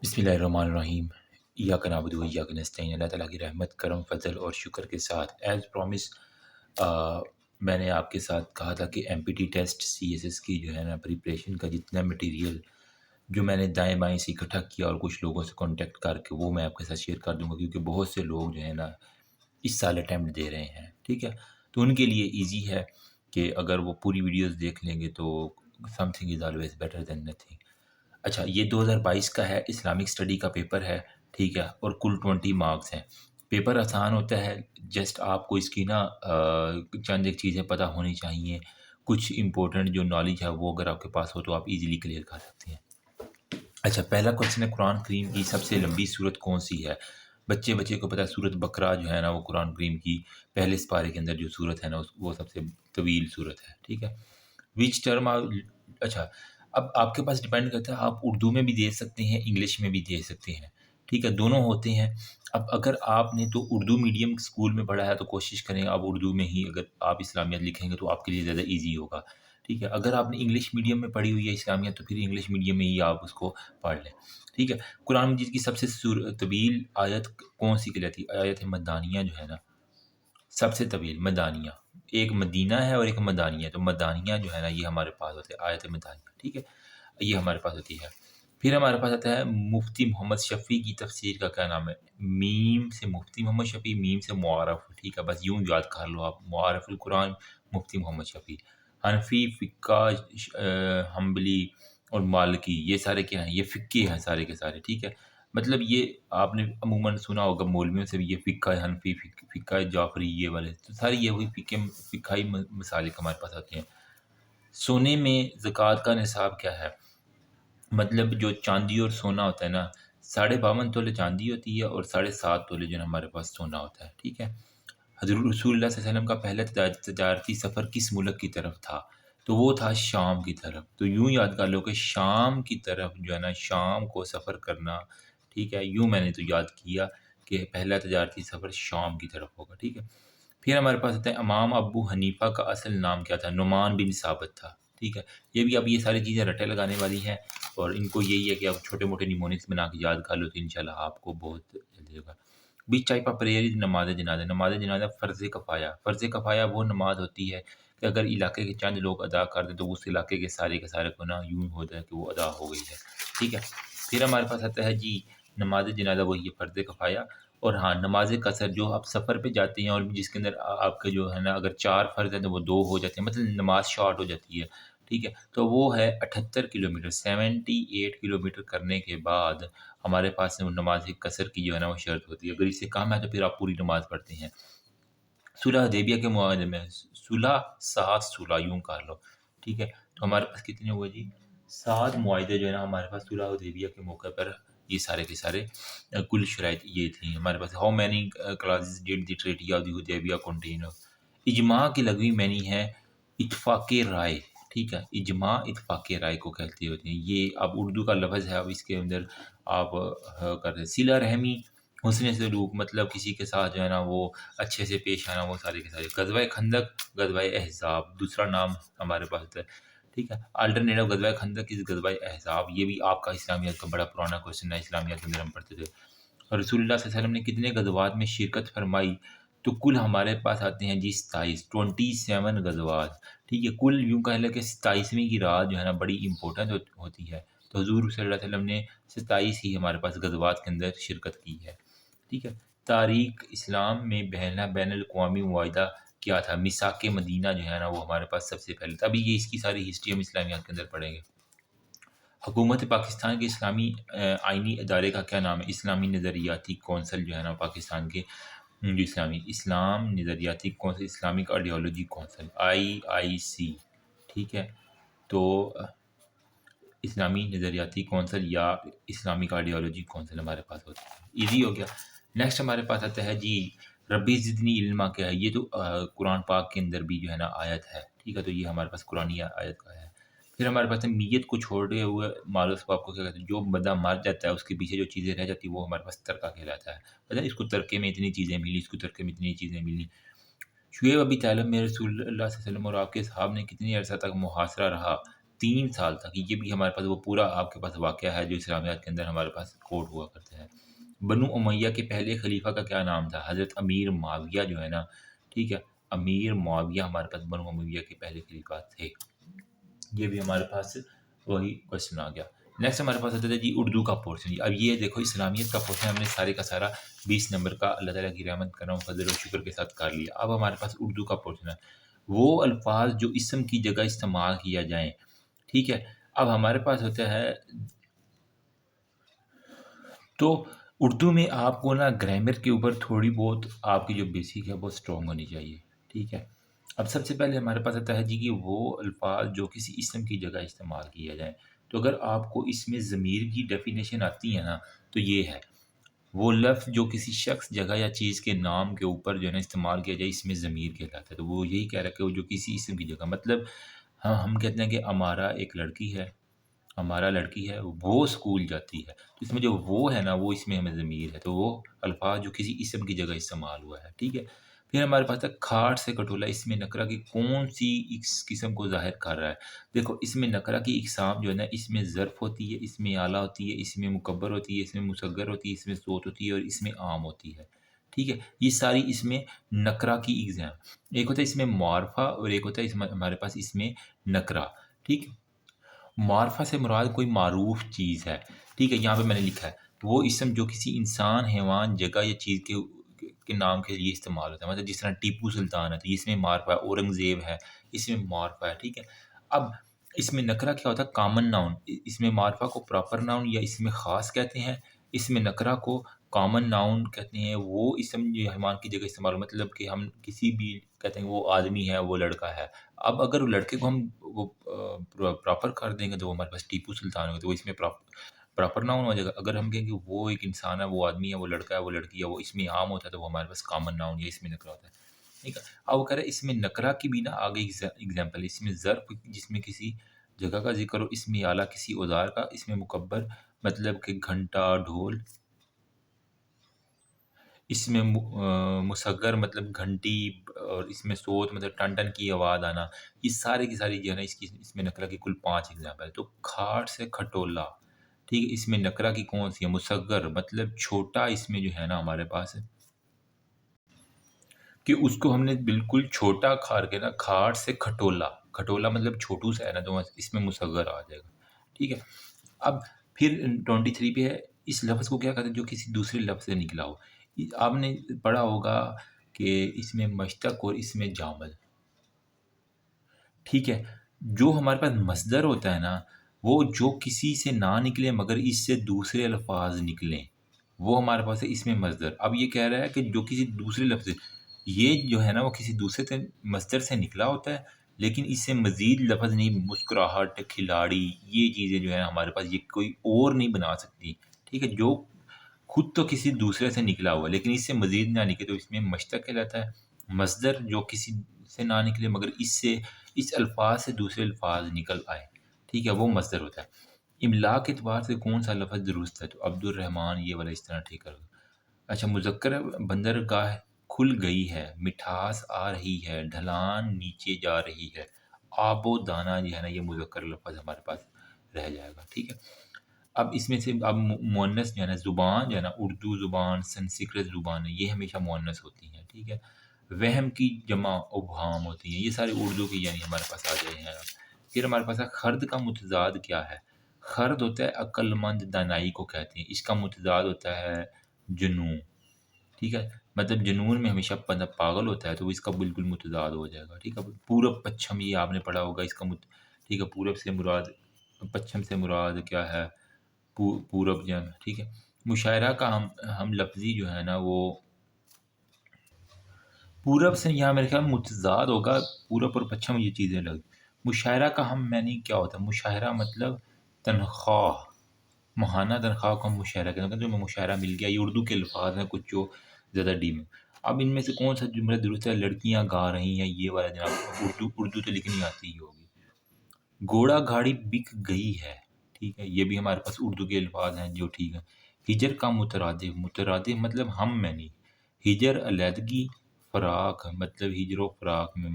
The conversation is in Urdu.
بسم اللہ الرحمن الرحیم۔ ایاک نعبد و ایاک نستعین۔ اللہ تعالیٰ کی رحمت، کرم، فضل اور شکر کے ساتھ ایز پرومس میں نے آپ کے ساتھ کہا تھا کہ M P T test C S S کی جو ہے نا پریپریشن کا جتنا مٹیریل جو میں نے دائیں بائیں سے اکٹھا کیا اور کچھ لوگوں سے کانٹیکٹ کر کے وہ میں آپ کے ساتھ شیئر کر دوں گا، کیونکہ بہت سے لوگ جو ہے نا اس سال اٹیمپٹ دے رہے ہیں، ٹھیک ہے، تو ان کے لیے ایزی ہے کہ اگر وہ پوری ویڈیوز دیکھ لیں گے تو some thing is always better than nothing. اچھا، یہ 2022 کا ہے، اسلامک اسٹڈی کا پیپر ہے، ٹھیک ہے، اور کل 20 مارکس ہیں۔ پیپر آسان ہوتا ہے، جسٹ آپ کو اس کی نا چند ایک چیزیں پتہ ہونی چاہیے، کچھ امپورٹنٹ جو نالج ہے وہ اگر آپ کے پاس ہو تو آپ ایزیلی کلیئر کر سکتے ہیں۔ اچھا، پہلا کوشچن ہے قرآن کریم کی سب سے لمبی سورت کون سی ہے؟ بچے کو پتہ ہے سورت بقرہ جو ہے نا وہ قرآن کریم کی پہلے سپارے کے اندر جو سورت ہے نا وہ سب سے طویل سورت ہے، ٹھیک ہے۔ وچ ٹرم اچھا، اب آپ کے پاس ڈیپینڈ کرتا ہے، آپ اردو میں بھی دے سکتے ہیں، انگلش میں بھی دے سکتے ہیں، ٹھیک ہے، دونوں ہوتے ہیں۔ اب اگر آپ نے تو اردو میڈیم اسکول میں پڑھا ہے تو کوشش کریں آپ اردو میں ہی، اگر آپ اسلامیات لکھیں گے تو آپ کے لیے زیادہ ایزی ہوگا، ٹھیک ہے۔ اگر آپ نے انگلش میڈیم میں پڑھی ہوئی ہے اسلامیات تو پھر انگلش میڈیم میں ہی آپ اس کو پڑھ لیں، ٹھیک ہے۔ قرآن مجید کی سب سے طویل آیت کون سی کہلاتی ہے؟ آیت مدانیہ جو ہے نا سب سے طویل مدانیہ، ایک مدینہ ہے اور ایک مدانیہ، تو مدانیہ جو ہے نا یہ ہمارے پاس ہوتے ہیں، آیت مدانیہ، ٹھیک ہے، یہ ہمارے پاس ہوتی ہے۔ پھر ہمارے پاس آتا ہے مفتی محمد شفیع کی تفسیر کا کیا نام ہے؟ میم سے مفتی محمد شفیع، میم سے معارف، ٹھیک ہے، بس یوں یاد کر لو آپ، معارف القرآن مفتی محمد شفیع۔ حنفی، فقہ، حنبلی اور مالکی، یہ سارے کیا ہیں؟ یہ فقہ ہیں سارے کے سارے، ٹھیک ہے۔ مطلب یہ آپ نے عموماً سنا ہوگا مولویوں سے بھی، یہ فقہ حنفی، فقہ جعفری، یہ والے تو ساری یہ وہی فقہی مسالک ہمارے پاس آتے ہیں۔ سونے میں زکوٰۃ کا نصاب کیا ہے؟ مطلب جو چاندی اور سونا ہوتا ہے نا، 52.5 تولے چاندی ہوتی ہے اور 7.5 تولے جو ہے ہمارے پاس سونا ہوتا ہے، ٹھیک ہے۔ حضرت رسول اللہ صلی اللہ علیہ وسلم کا پہلا تجارتی سفر کس ملک کی طرف تھا؟ تو وہ تھا شام کی طرف، تو یوں یاد کر لو کہ شام کی طرف جو ہے نا، شام کو سفر کرنا، ٹھیک ہے، یوں میں نے تو یاد کیا کہ پہلا تجارتی سفر شام کی طرف ہوگا، ٹھیک ہے۔ پھر ہمارے پاس آتا ہے امام ابو حنیفہ کا اصل نام کیا تھا؟ نعمان بن ثابت تھا، ٹھیک ہے۔ یہ بھی اب یہ ساری چیزیں رٹے لگانے والی ہیں اور ان کو یہی ہے کہ آپ چھوٹے موٹے نیمونکس بنا کے یاد کر لو تو انشاءاللہ آپ کو بہت جلدی ہوگا۔ بیچ ٹائپ آف پریئر از نماز جنازہ۔ نماز جنازہ فرض کفایہ، فرض کفایہ وہ نماز ہوتی ہے کہ اگر علاقے کے چند لوگ ادا کر دیں تو اس علاقے کے سارے کو نا یوں ہوتا ہے کہ وہ ادا ہو گئی ہے، ٹھیک ہے۔ پھر ہمارے پاس آتا ہے جی نماز جنازہ، وہی ہے فرض کفایہ۔ اور ہاں، نماز قصر جو آپ سفر پہ جاتے ہیں اور جس کے اندر آپ کا جو ہے نا اگر 4 فرض ہیں تو وہ 2 ہو جاتے ہیں، مطلب نماز شارٹ ہو جاتی ہے، ٹھیک ہے، تو وہ ہے 78 کلومیٹر، 78 کلومیٹر کرنے کے بعد ہمارے پاس نماز قصر کی جو ہے نا وہ شرط ہوتی ہے۔ اگر اس سے کم ہے تو پھر آپ پوری نماز پڑھتے ہیں۔ صلح حدیبیہ کے معاہدے میں صلح 7 صلح یوں کر لو، ٹھیک ہے، تو ہمارے پاس کتنے ہوئے جی؟ 7 معاہدے جو ہے نا ہمارے پاس صلح حدیبیہ کے موقع پر، یہ سارے کے سارے کل شرائط یہ تھیں ہمارے پاس۔ How many clauses did the treaty of the Hudaibiya contain? اجماع کی لغوی معنی ہے اتفاق رائے، ٹھیک ہے، اجماع اتفاق رائے کو کہتے ہوتے ہیں۔ یہ اب اردو کا لفظ ہے، اب اس کے اندر آپ کرتے صلہ رحمی، حسن سلوک، مطلب کسی کے ساتھ جو ہے نا وہ اچھے سے پیش آنا، وہ سارے کے سارے۔ غزوہ خندق، غزوہ احزاب دوسرا نام ہمارے پاس ہوتا ہے، ٹھیک ہے۔ الٹرنیٹو غزوہ خندق از غزوہ احزاب، یہ بھی آپ کا اسلامیات کا بڑا پرانا کوشچن ہے، اسلامیات کے اندر ہم پڑھتے تھے۔ اور رسول اللہ صلی اللہ علیہ وسلم نے کتنے غزوات میں شرکت فرمائی؟ تو کل ہمارے پاس آتے ہیں جی 27 غزوات، ٹھیک ہے۔ کل یوں کہہ لیں کہ 27ویں کی رات جو ہے نا بڑی امپورٹنٹ ہوتی ہے، تو حضور صلی اللہ علیہ وسلم نے 27 ہی ہمارے پاس غزوات کے اندر شرکت کی ہے، ٹھیک ہے۔ تاریخ اسلام میں پہلا بین الاقوامی معاہدہ کیا تھا؟ میثاق مدینہ جو ہے نا وہ ہمارے پاس سب سے پہلے تھا۔ ابھی یہ اس کی ساری ہسٹری ہم اسلامیات کے اندر پڑھیں گے۔ حکومت پاکستان کے اسلامی آئینی ادارے کا کیا نام ہے؟ اسلامی نظریاتی کونسل جو ہے نا پاکستان کے جو اسلام نظریاتی council, Islamic ideology council, IIC، ٹھیک ہے۔ تو اسلامی نظریاتی کونسل یا اسلامک آئیڈیالوجی کونسل ہمارے پاس ہوتا ہے، ایزی ہو گیا۔ نیکسٹ ہمارے پاس آتا ہے جی ربی زدنی علما کیا ہے؟ یہ تو قرآن پاک کے اندر بھی جو ہے نا آیت ہے، ٹھیک ہے، تو یہ ہمارے پاس قرآنی آیت کا ہے۔ پھر ہمارے پاس میت کو چھوڑے ہوئے مال و ثواب کو کیا کہتے ہیں؟ جو بندہ مر جاتا ہے اس کے پیچھے جو چیزیں رہ جاتی ہیں وہ ہمارے پاس ترکہ کہلاتا ہے، مطلب اس کو ترکے میں اتنی چیزیں ملی، اس کو ترکے میں اتنی چیزیں ملی۔ شعیب ابی طالب میں رسول اللہ صلی اللہ علیہ وسلم اور آپ کے صحاب نے کتنی عرصہ تک محاصرہ رہا؟ 3 سال تک، یہ بھی ہمارے پاس وہ پورا آپ کے پاس واقعہ ہے جو اسلامیات کے اندر ہمارے پاس کوٹ ہوا کرتا ہے۔ بنو امیہ کے پہلے خلیفہ کا کیا نام تھا؟ حضرت امیر معاویہ جو ہے نا، ٹھیک ہے، امیر معاویہ ہمارے پاس بنو امیہ کے پہلے خلیفہ تھے۔ یہ بھی ہمارے پاس وہی کوشچن آ گیا۔ نیکسٹ ہمارے پاس آتا ہے جی اردو کا پورشن۔ اب یہ دیکھو اسلامیت کا پورشن ہم نے سارے کا سارا 20 نمبر کا اللہ تعالیٰ کی رحمت کرم فضل و شکر کے ساتھ کر لیا۔ اب ہمارے پاس اردو کا پورشن ہے، وہ الفاظ جو اسم کی جگہ استعمال کیا جائیں، ٹھیک ہے۔ اب ہمارے پاس ہوتا ہے، تو اردو میں آپ کو نا گرامر کے اوپر تھوڑی بہت آپ کی جو بیسک ہے وہ اسٹرانگ ہونی چاہیے، ٹھیک ہے۔ اب سب سے پہلے ہمارے پاس آتا ہے جی کہ وہ الفاظ جو کسی اسم کی جگہ استعمال کیا جائیں۔ تو اگر آپ کو اس میں ضمیر کی ڈیفینیشن آتی ہے نا، تو یہ ہے وہ لفظ جو کسی شخص، جگہ یا چیز کے نام کے اوپر جو ہے نا استعمال کیا جائے، اس میں ضمیر کہلاتا ہے۔ تو وہ یہی کہہ رہا ہے کہ وہ جو کسی اسم کی جگہ، مطلب ہم کہتے ہیں کہ ہمارا ایک لڑکی ہے، ہمارا لڑکی ہے، وہ اسکول جاتی ہے، تو اس میں جو وہ ہے نا، وہ اس میں ہمیں ضمیر ہے، تو وہ الفاظ جو کسی اسم کی جگہ استعمال ہوا ہے، ٹھیک ہے۔ پھر ہمارے پاس ہے کھاٹ سے کٹولا، اس میں نکرہ کی کون سی اس قسم کو ظاہر کر رہا ہے؟ دیکھو اس میں نکرہ کی اقسام جو ہے نا، اس میں ظرف ہوتی ہے، اس میں اعلیٰ ہوتی ہے، اس میں مکبر ہوتی ہے، اس میں مصغر ہوتی ہے، اس میں صوت ہوتی ہے، اور اس میں عام ہوتی ہے، ٹھیک ہے۔ یہ ساری اس میں نکرہ کی اقسام، ایک ہوتا ہے اس میں معرفہ اور ایک ہوتا ہے اس میں ہمارے پاس اس میں نکرہ، ٹھیک ہے۔ معرفہ سے مراد کوئی معروف چیز ہے، ٹھیک ہے، یہاں پہ میں نے لکھا ہے وہ اسم جو کسی انسان، حیوان، جگہ یا چیز کے نام کے لیے استعمال ہوتا ہے، مطلب جس طرح ٹیپو سلطان ہے تو اس میں معرفہ ہے، اورنگزیب ہے، اس میں معرفہ ہے، ٹھیک ہے۔ اب اس میں نکرہ کیا ہوتا ہے؟ کامن ناؤن، اس میں معرفہ کو پراپر ناؤن یا اس میں خاص کہتے ہیں، اس میں نکرہ کو کامن ناؤن کہتے ہیں۔ وہ اسم جو حیوان کی جگہ استعمال، مطلب کہ ہم کسی بھی کہتے ہیں وہ آدمی ہے، وہ لڑکا ہے۔ اب اگر لڑکے کو ہم وہ پراپر کر دیں گے تو وہ ہمارے پاس ٹیپو سلطان ہوگا، تو وہ اس میں پراپر ناؤن ہو جائے گا۔ اگر ہم کہیں کہ وہ ایک انسان ہے، وہ آدمی ہے، وہ لڑکا ہے، وہ لڑکی ہے، وہ اس میں عام ہوتا ہے، تو وہ ہمارے پاس کامن ناؤن یا اس میں نکرہ ہوتا ہے، ٹھیک ہے۔ اب وہ کہہ رہے ہیں اس میں نکرہ کی بھی نا آگے ایگزامپل، اس میں ظرف جس میں کسی جگہ کا ذکر ہو، اس میں اعلیٰ کسی اوزار کا، اس میں مکبر مطلب کہ گھنٹا، ڈھول، اس میں مصغر مطلب گھنٹی، اور اس میں صوت مطلب ٹن ٹن کی آواز آنا، یہ سارے کی ساری جو ہے نا اس میں نکرہ کی کل 5 ایگزامپل ہے۔ تو کھاٹ سے کھٹولا، ٹھیک ہے، اس میں نکرہ کی کون سی ہے؟ مصغر مطلب چھوٹا، اس میں جو ہے نا ہمارے پاس کہ اس کو ہم نے بالکل چھوٹا کھار کے نا، کھاٹ سے کھٹولا، کھٹولا مطلب چھوٹو سا ہے نا، تو اس میں مصغر آ جائے گا، ٹھیک ہے۔ اب پھر 23 پہ ہے، اس لفظ کو کیا کہتے ہیں جو کسی دوسرے لفظ سے نکلا ہو؟ آپ نے پڑھا ہوگا کہ اس میں مشتق اور اس میں جامد، ٹھیک ہے۔ جو ہمارے پاس مصدر ہوتا ہے نا، وہ جو کسی سے نہ نکلے مگر اس سے دوسرے الفاظ نکلیں، وہ ہمارے پاس ہے اس میں مصدر۔ اب یہ کہہ رہا ہے کہ جو کسی دوسرے لفظ سے، یہ جو ہے نا وہ کسی دوسرے سے مصدر سے نکلا ہوتا ہے، لیکن اس سے مزید لفظ نہیں، مسکراہٹ، کھلاڑی، یہ چیزیں جو ہیں ہمارے پاس، یہ کوئی اور نہیں بنا سکتی، ٹھیک ہے۔ جو خود تو کسی دوسرے سے نکلا ہوا لیکن اس سے مزید نہ نکلے تو اس میں مشتق کہلاتا ہے۔ مصدر جو کسی سے نہ نکلے مگر اس الفاظ سے دوسرے الفاظ نکل آئے، ٹھیک ہے، وہ مصدر ہوتا ہے۔ املا کے اعتبار سے کون سا لفظ درست ہے؟ تو عبد الرحمن، یہ والا اس طرح ٹھیک ہے۔ اچھا، مذکر بندرگاہ کھل گئی ہے، مٹھاس آ رہی ہے، ڈھلان نیچے جا رہی ہے، آب و دانہ جو ہے نا یہ مذکر لفظ ہمارے پاس رہ جائے گا، ٹھیک ہے۔ اب اس میں سے اب مؤنث جو ہے نا، زبان جو ہے نا، اردو زبان، سنسکرت زبان، یہ ہمیشہ مؤنث ہوتی ہیں، ٹھیک ہے۔ وہم کی جمع ابہام ہوتی ہیں، یہ سارے اردو کی یعنی ہمارے پاس آ گئے ہیں۔ پھر ہمارے پاس ہے خرد کا متضاد کیا ہے؟ خرد ہوتا ہے عقل مند، دانائی کو کہتے ہیں، اس کا متضاد ہوتا ہے جنون، ٹھیک ہے۔ مطلب جنون میں ہمیشہ بندہ پاگل ہوتا ہے، تو اس کا بالکل متضاد ہو جائے گا، ٹھیک ہے۔ پورب پچھم، یہ آپ نے پڑھا ہوگا، اس کا ٹھیک ہے، پورب سے مراد، پچھم سے مراد کیا ہے؟ پورب جن، ٹھیک ہے۔ مشاعرہ کا ہم لفظی جو ہے نا وہ پورب سے یہاں میرے خیال متضاد ہوگا، پورب اور پچھم یہ چیزیں لگ۔ مشاعرہ کا ہم میں نہیں کیا ہوتا؟ مشاعرہ مطلب تنخواہ، ماہانہ تنخواہ کو ہم مشاعرہ کہتے ہیں، تو ہمیں مشاعرہ مل گیا۔ یہ اردو کے الفاظ ہیں کچھ جو زیادہ ڈیم ہے۔ اب ان میں سے کون سا جملہ درست ہے؟ لڑکیاں گا رہی ہیں، یہ والا جناب، اردو تو لکھنی آتی ہی ہوگی۔ گھوڑا گاڑی بک گئی ہے، ٹھیک ہے، یہ بھی ہمارے پاس اردو کے الفاظ ہیں جو ٹھیک ہے۔ ہجر کا مترادف، مترادف مطلب ہم میں نہیں، ہجر علیحدگی، فراق مطلب ہجر و فراق میں